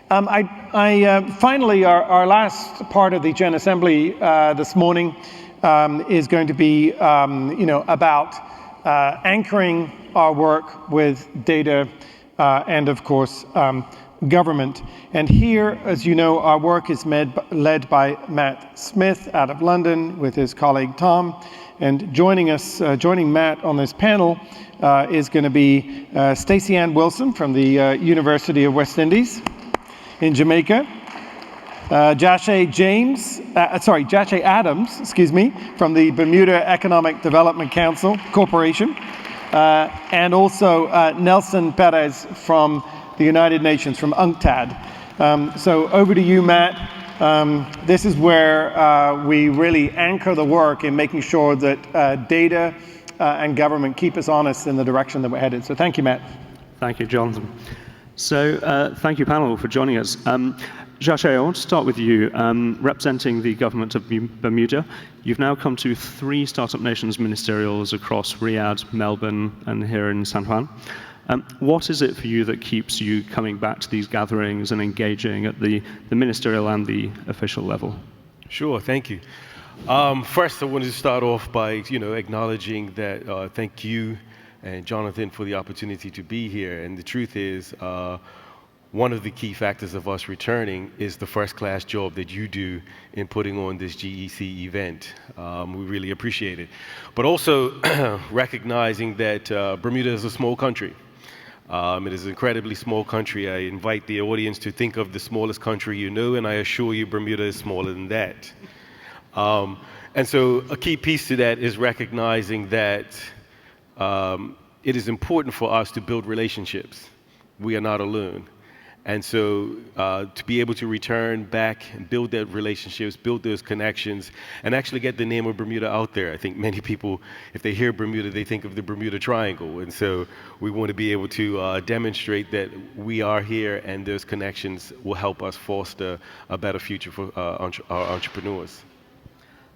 Finally, our last part of the Gen Assembly this morning is going to be, about anchoring our work with data and, of course, government. And here, as you know, our work is led by Matt Smith out of London with his colleague Tom. And joining Matt on this panel is going to be Stacey Ann Wilson from the University of West Indies in Jamaica, Jashay Adams, from the Bermuda Economic Development Corporation, and also Nelson Perez from the United Nations, from UNCTAD. So over to you, Matt. This is where we really anchor the work in making sure that data and government keep us honest in the direction that we're headed. So thank you, Matt. Thank you, Jonathan. So thank you, panel, for joining us. Jashay, I want to start with you. Representing the government of Bermuda, you've now come to 3 Startup Nations ministerials across Riyadh, Melbourne, and here in San Juan. What is it for you that keeps you coming back to these gatherings and engaging at the ministerial and the official level? Sure, thank you. First, I wanted to start off by acknowledging that thank you and Jonathan for the opportunity to be here. And the truth is, one of the key factors of us returning is the first-class job that you do in putting on this GEC event. We really appreciate it. But also recognizing that Bermuda is a small country. It is an incredibly small country. I invite the audience to think of the smallest country you know, and I assure you Bermuda is smaller than that. And so a key piece to that is recognizing that it is important for us to build relationships. We are not alone. And so to be able to return back and build that relationships, build those connections, and actually get the name of Bermuda out there. I think many people, if they hear Bermuda, they think of the Bermuda Triangle. And so we want to be able to demonstrate that we are here, and those connections will help us foster a better future for our entrepreneurs.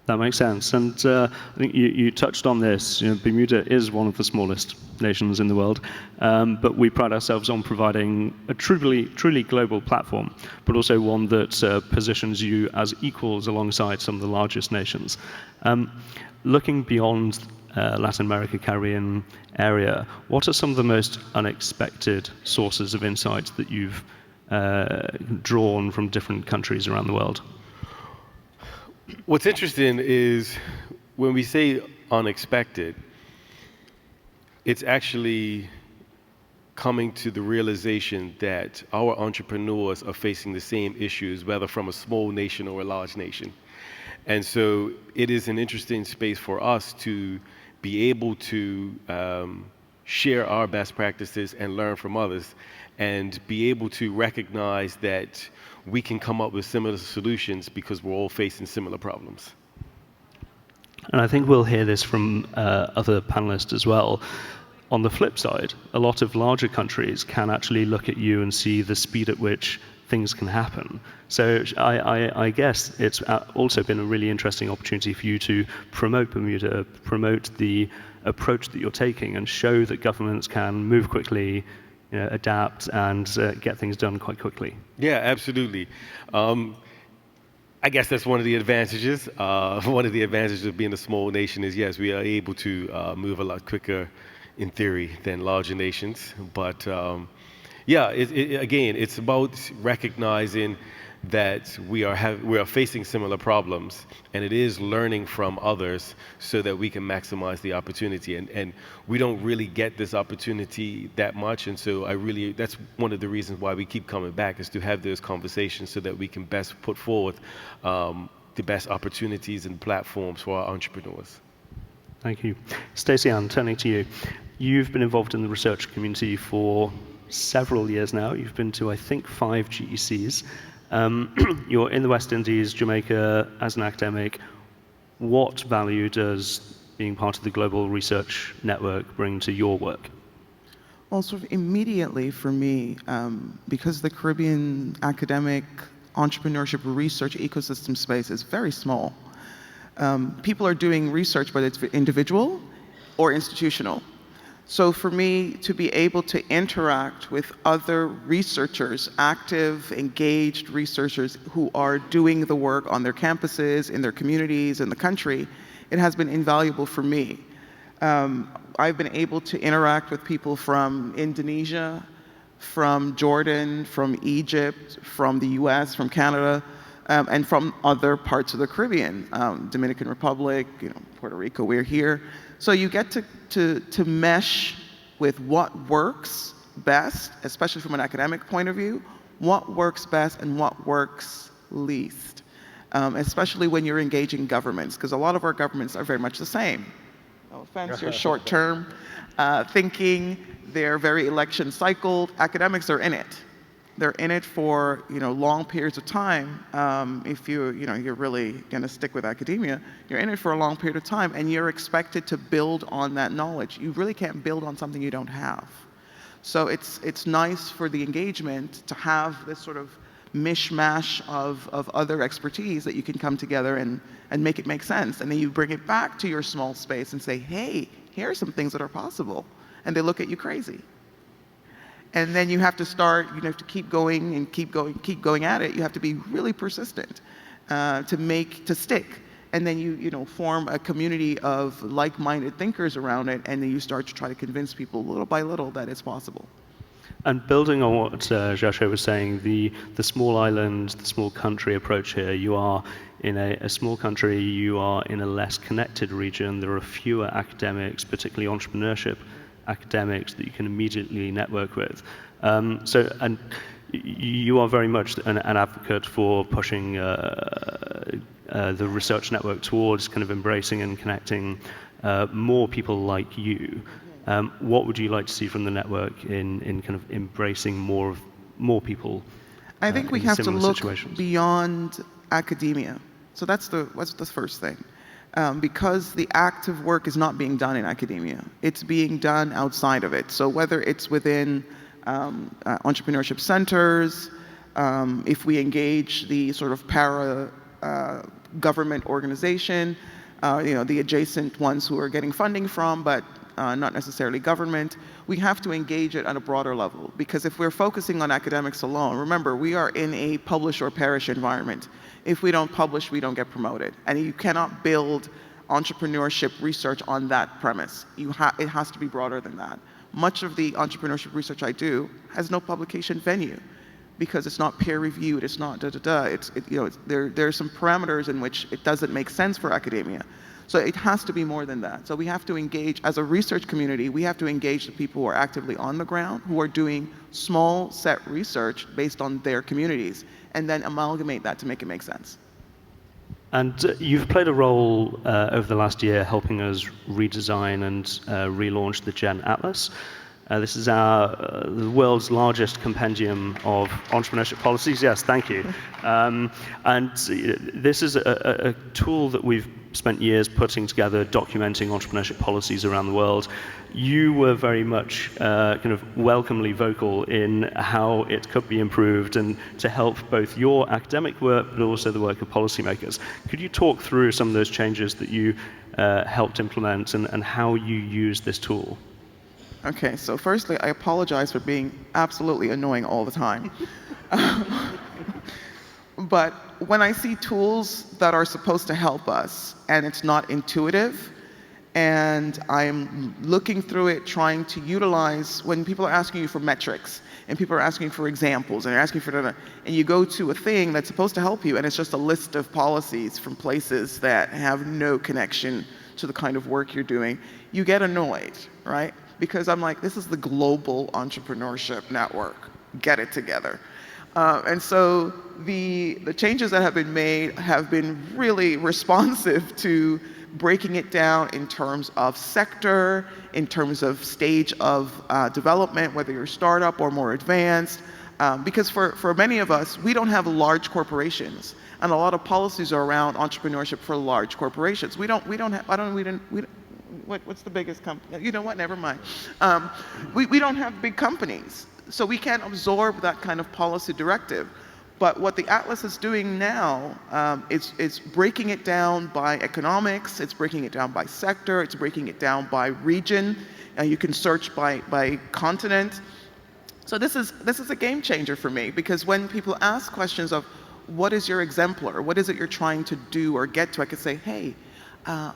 That makes sense. And I think you touched on this. Bermuda is one of the smallest nations in the world, but we pride ourselves on providing a truly global platform, but also one that positions you as equals alongside some of the largest nations. Looking beyond Latin America, Caribbean area, what are some of the most unexpected sources of insight that you've drawn from different countries around the world? What's interesting is when we say unexpected, it's actually coming to the realization that our entrepreneurs are facing the same issues, whether from a small nation or a large nation. And so it is an interesting space for us to be able to share our best practices and learn from others, and be able to recognize that we can come up with similar solutions because we're all facing similar problems. And I think we'll hear this from other panelists as well. On the flip side, a lot of larger countries can actually look at you and see the speed at which things can happen. So I guess it's also been a really interesting opportunity for you to promote Bermuda, promote the approach that you're taking, and show that governments can move quickly, adapt, and get things done quite quickly. Yeah, absolutely. I guess that's one of the advantages. One of the advantages of being a small nation is, yes, we are able to move a lot quicker, in theory, than larger nations. But yeah, again, it's about recognizing that we are facing similar problems, and it is learning from others so that we can maximize the opportunity. And we don't really get this opportunity that much, and so that's one of the reasons why we keep coming back, is to have those conversations so that we can best put forward the best opportunities and platforms for our entrepreneurs. Thank you. Stacey Ann, turning to you. You've been involved in the research community for several years now. You've been to, I think, 5 GECs. You're in the West Indies, Jamaica, as an academic. What value does being part of the global research network bring to your work? Well, sort of immediately for me, because the Caribbean academic entrepreneurship research ecosystem space is very small. People are doing research, whether it's individual or institutional. So for me to be able to interact with other researchers, active, engaged researchers who are doing the work on their campuses, in their communities, in the country, it has been invaluable for me. I've been able to interact with people from Indonesia, from Jordan, from Egypt, from the US, from Canada, and from other parts of the Caribbean, Dominican Republic, Puerto Rico, we're here. So you get to mesh with what works best, especially from an academic point of view, what works best and what works least, especially when you're engaging governments, because a lot of our governments are very much the same. No offense, you're short-term thinking, they're very election cycled. Academics are in it. They're in it for long periods of time. If you're really going to stick with academia, you're in it for a long period of time, and you're expected to build on that knowledge. You really can't build on something you don't have. So it's nice for the engagement to have this sort of mishmash of other expertise that you can come together and make it make sense. And then you bring it back to your small space and say, hey, here are some things that are possible. And they look at you crazy. And then you have to start, you have to keep going and keep going at it. You have to be really persistent to stick. And then you form a community of like-minded thinkers around it, and then you start to try to convince people little by little that it's possible. And building on what Jasho was saying, the small island, the small country approach here, you are in a small country, you are in a less connected region, there are fewer academics, particularly entrepreneurship academics that you can immediately network with. And you are very much an advocate for pushing the research network towards kind of embracing and connecting more people like you. What would you like to see from the network in kind of embracing more people? I think we have to look situations? Beyond academia. So that's the first thing. Because the active work is not being done in academia. It's being done outside of it. So whether it's within entrepreneurship centers, if we engage the sort of para-government organization, the adjacent ones who are getting funding from, but not necessarily government, we have to engage it at a broader level. Because if we're focusing on academics alone, remember, we are in a publish or perish environment. If we don't publish, we don't get promoted. And you cannot build entrepreneurship research on that premise. It has to be broader than that. Much of the entrepreneurship research I do has no publication venue because it's not peer reviewed, it's not There are some parameters in which it doesn't make sense for academia. So it has to be more than that. So we have to engage, as a research community, we have to engage the people who are actively on the ground, who are doing small set research based on their communities, and then amalgamate that to make it make sense. And you've played a role over the last year helping us redesign and relaunch the Gen Atlas. This is the world's largest compendium of entrepreneurship policies. Yes, thank you. And this is a tool that we've spent years putting together, documenting entrepreneurship policies around the world. You were very much kind of welcomely vocal in how it could be improved and to help both your academic work, but also the work of policymakers. Could you talk through some of those changes that you helped implement and how you use this tool? Okay, so firstly, I apologize for being absolutely annoying all the time. But when I see tools that are supposed to help us and it's not intuitive, and I'm looking through it, trying to utilize, when people are asking you for metrics, and people are asking for examples, and they're asking for, and you go to a thing that's supposed to help you, and it's just a list of policies from places that have no connection to the kind of work you're doing, you get annoyed, right? Because I'm like, this is the global entrepreneurship network. Get it together. And so the changes that have been made have been really responsive to breaking it down in terms of sector, in terms of stage of development, whether you're a startup or more advanced. Because for many of us, we don't have large corporations, and a lot of policies are around entrepreneurship for large corporations. What's the biggest company? You know what? Never mind. We don't have big companies, so we can't absorb that kind of policy directive. But what the Atlas is doing now, it's breaking it down by economics, it's breaking it down by sector, it's breaking it down by region, and you can search by continent. So this is a game changer for me, because when people ask questions of what is your exemplar, what is it you're trying to do or get to, I could say, hey,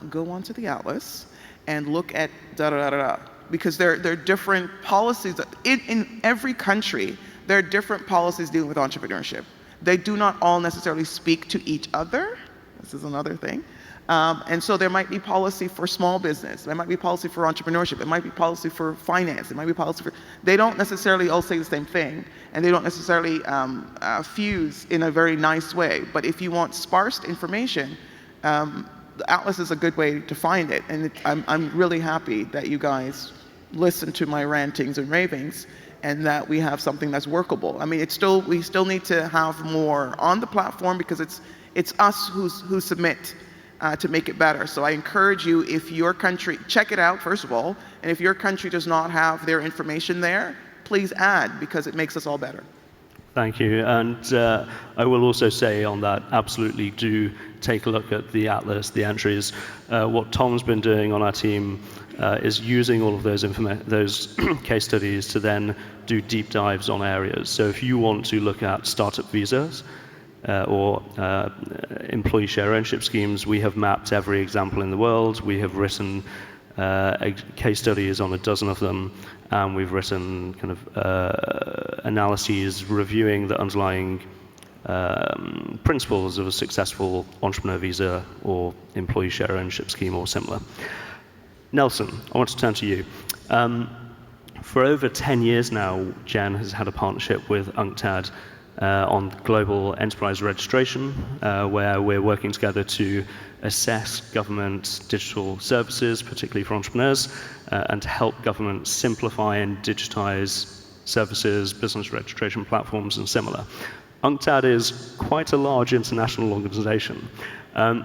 go onto the Atlas and look at da-da-da-da-da. Because there are different policies. In every country, there are different policies dealing with entrepreneurship. They do not all necessarily speak to each other. This is another thing. And so there might be policy for small business. There might be policy for entrepreneurship. It might be policy for finance. It might be policy for, they don't necessarily all say the same thing, and they don't necessarily fuse in a very nice way. But if you want sparse information, the Atlas is a good way to find it. And I'm really happy that you guys listen to my rantings and ravings, and that we have something that's workable. I mean, we still need to have more on the platform, because it's us who submit to make it better. So I encourage you, if your country, check it out first of all, and if your country does not have their information there, please add, because it makes us all better. Thank you. And I will also say on that, absolutely do take a look at the Atlas, the entries. What Tom's been doing on our team is using all of those case studies to then do deep dives on areas. So if you want to look at startup visas or employee share ownership schemes, we have mapped every example in the world. We have written case studies on a dozen of them, and we've written kind of analyses reviewing the underlying principles of a successful entrepreneur visa or employee share ownership scheme or similar. Nelson, I want to turn to you. For over 10 years now, Jen has had a partnership with UNCTAD on global enterprise registration, where we're working together to assess government digital services, particularly for entrepreneurs, and to help governments simplify and digitize services, business registration platforms, and similar. UNCTAD is quite a large international organization.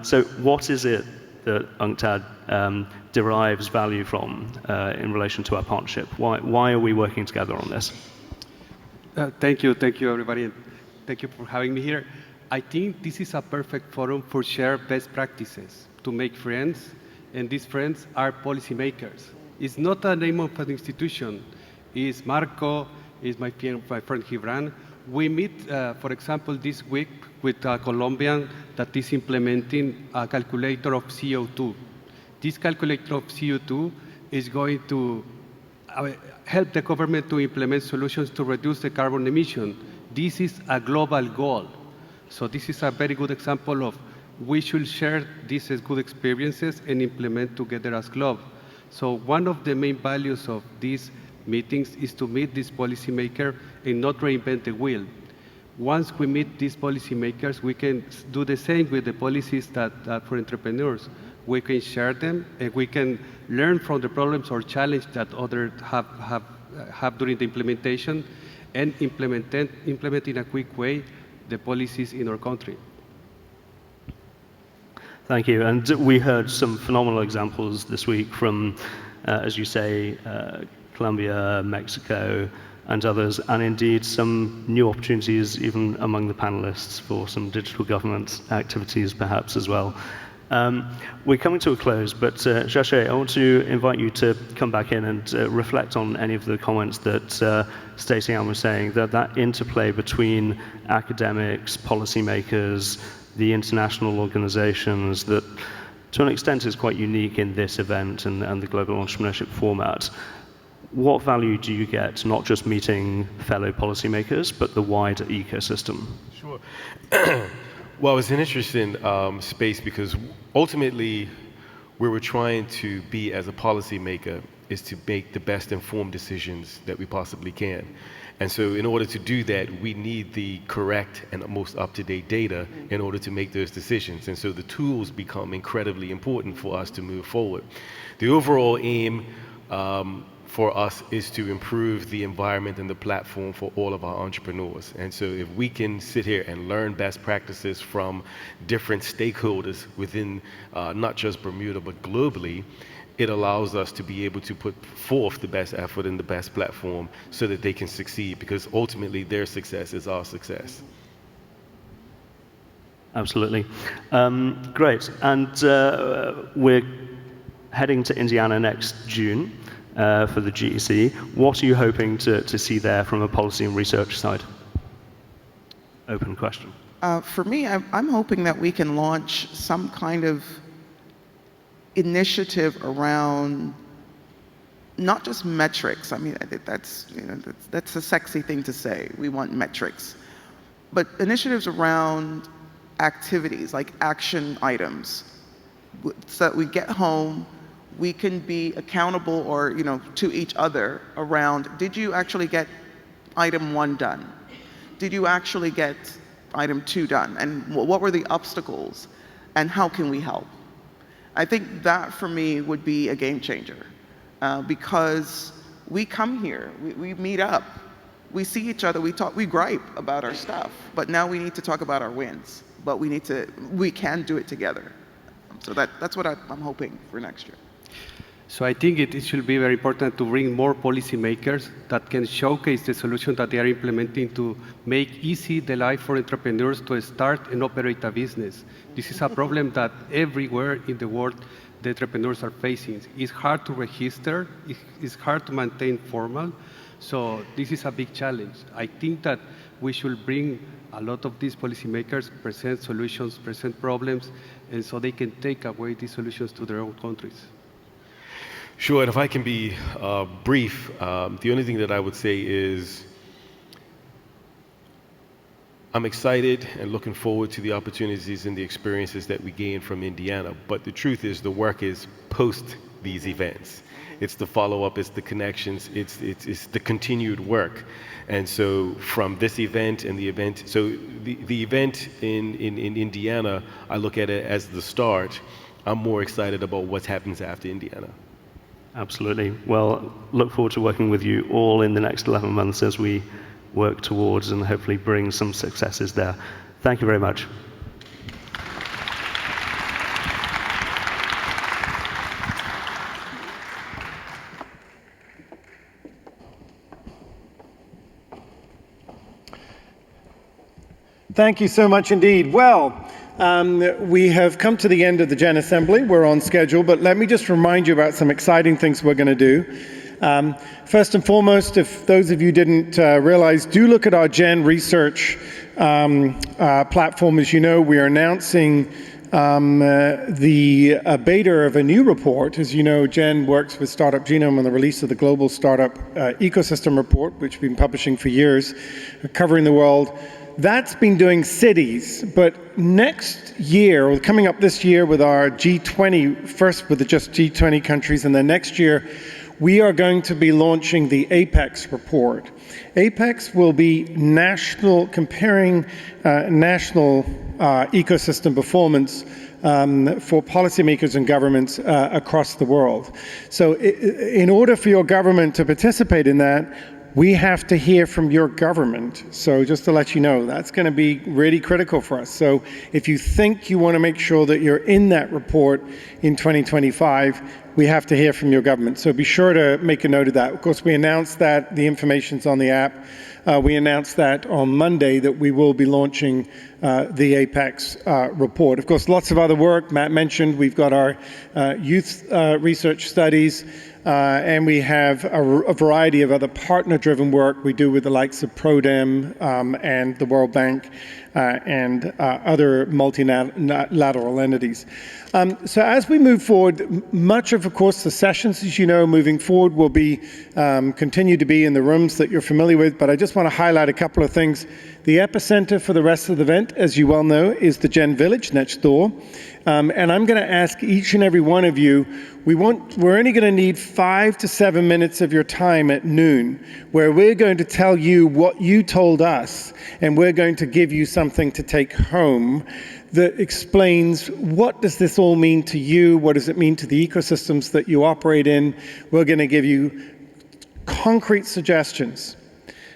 So what is it that UNCTAD derives value from in relation to our partnership? Why are we working together on this? Thank you, everybody. Thank you for having me here. I think this is a perfect forum for share best practices, to make friends, and these friends are policymakers. It's not a name of an institution. It's Marco, it's my friend Gibran. We meet, for example, this week with a Colombian that is implementing a calculator of CO2. This calculator of CO2 is going to help the government to implement solutions to reduce the carbon emission. This is a global goal. So this is a very good example of we should share these good experiences and implement together as globe. So one of the main values of these meetings is to meet this policymaker and not reinvent the wheel. Once we meet these policymakers, we can do the same with the policies that for entrepreneurs. We can share them, and we can learn from the problems or challenges that others have during the implementation, and implement in a quick way the policies in our country. Thank you. And we heard some phenomenal examples this week from, as you say, Colombia, Mexico, and others, and indeed some new opportunities even among the panelists for some digital government activities perhaps as well. We're coming to a close, but Jashay, I want to invite you to come back in and reflect on any of the comments that Stacey Ann was saying, that interplay between academics, policymakers, the international organizations, that to an extent is quite unique in this event and the global entrepreneurship format. What value do you get, not just meeting fellow policymakers, but the wider ecosystem? Sure. Well, it's an interesting space, because ultimately where we're trying to be as a policymaker is to make the best informed decisions that we possibly can. And so in order to do that, we need the correct and most up-to-date data in order to make those decisions. And so the tools become incredibly important for us to move forward. The overall aim for us is to improve the environment and the platform for all of our entrepreneurs. And so if we can sit here and learn best practices from different stakeholders within not just Bermuda, but globally, it allows us to be able to put forth the best effort and the best platform so that they can succeed, because ultimately their success is our success. Absolutely. Great. And we're heading to Indiana next June for the GEC. What are you hoping to see there from a policy and research side? Open question. For me, I'm hoping that we can launch some kind of initiative around not just metrics. I mean, that's a sexy thing to say. We want metrics. But initiatives around activities, like action items, so that we get home, we can be accountable or, to each other around, did you actually get item 1 done? Did you actually get item 2 done? And what were the obstacles? And how can we help? I think that, for me, would be a game changer. Because we come here, we meet up, we see each other, we talk, we gripe about our stuff, but now we need to talk about our wins. But we can do it together. So that's what I'm hoping for next year. So I think it should be very important to bring more policymakers that can showcase the solution that they are implementing to make easy the life for entrepreneurs to start and operate a business. This is a problem that everywhere in the world the entrepreneurs are facing. It's hard to register, it's hard to maintain formal, so this is a big challenge. I think that we should bring a lot of these policymakers, present solutions, present problems, and so they can take away these solutions to their own countries. Sure, and if I can be brief, the only thing that I would say is I'm excited and looking forward to the opportunities and the experiences that we gain from Indiana, but the truth is the work is post these events. It's the follow-up, it's the connections, it's the continued work. And so from this event and the event, so the event in Indiana, I look at it as the start. I'm more excited about what happens after Indiana. Absolutely. Well, look forward to working with you all in the next 11 months as we work towards and hopefully bring some successes there. Thank you very much. Thank you so much indeed. Well, we have come to the end of the Gen Assembly. We're on schedule, but let me just remind you about some exciting things we're going to do. First and foremost, if those of you didn't realize, do look at our Gen Research platform. As you know, we are announcing the beta of a new report. As you know, Gen works with Startup Genome on the release of the Global Startup Ecosystem Report, which we've been publishing for years, covering the world. That's been doing cities, but next year, or coming up this year with our G20, first with the just G20 countries, and then next year, we are going to be launching the APEX report. APEX will be national, comparing national ecosystem performance for policymakers and governments across the world. So in order for your government to participate in that, we have to hear from your government. So just to let you know, that's going to be really critical for us. So if you think you want to make sure that you're in that report in 2025, we have to hear from your government. So be sure to make a note of that. Of course, we announced that the information's on the app. We announced that on Monday that we will be launching the APEX report. Of course, lots of other work. Matt mentioned we've got our youth research studies, and we have a variety of other partner-driven work we do with the likes of ProDem and the World Bank and other multilateral entities. So as we move forward, much of course, the sessions, as you know, moving forward will be continue to be in the rooms that you're familiar with, but I just want to highlight a couple of things. The epicenter for the rest of the event, as you well know, is the Gen Village next door. And I'm going to ask each and every one of you, we're only going to need 5 to 7 minutes of your time at noon, where we're going to tell you what you told us, and we're going to give you something to take home that explains what does this all mean to you, what does it mean to the ecosystems that you operate in. We're going to give you concrete suggestions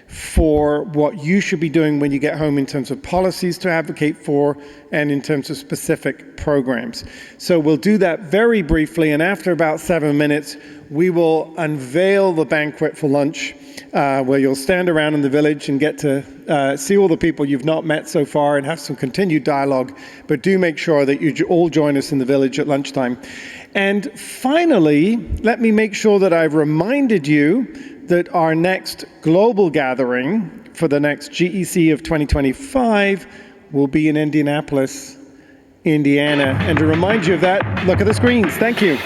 for what you should be doing when you get home in terms of policies to advocate for and in terms of specific programs. So we'll do that very briefly, and after about 7 minutes, we will unveil the banquet for lunch, where you'll stand around in the village and get to see all the people you've not met so far and have some continued dialogue. But do make sure that you all join us in the village at lunchtime. And finally, let me make sure that I've reminded you that our next global gathering for the next GEC of 2025 will be in Indianapolis, Indiana. And to remind you of that, look at the screens. Thank you.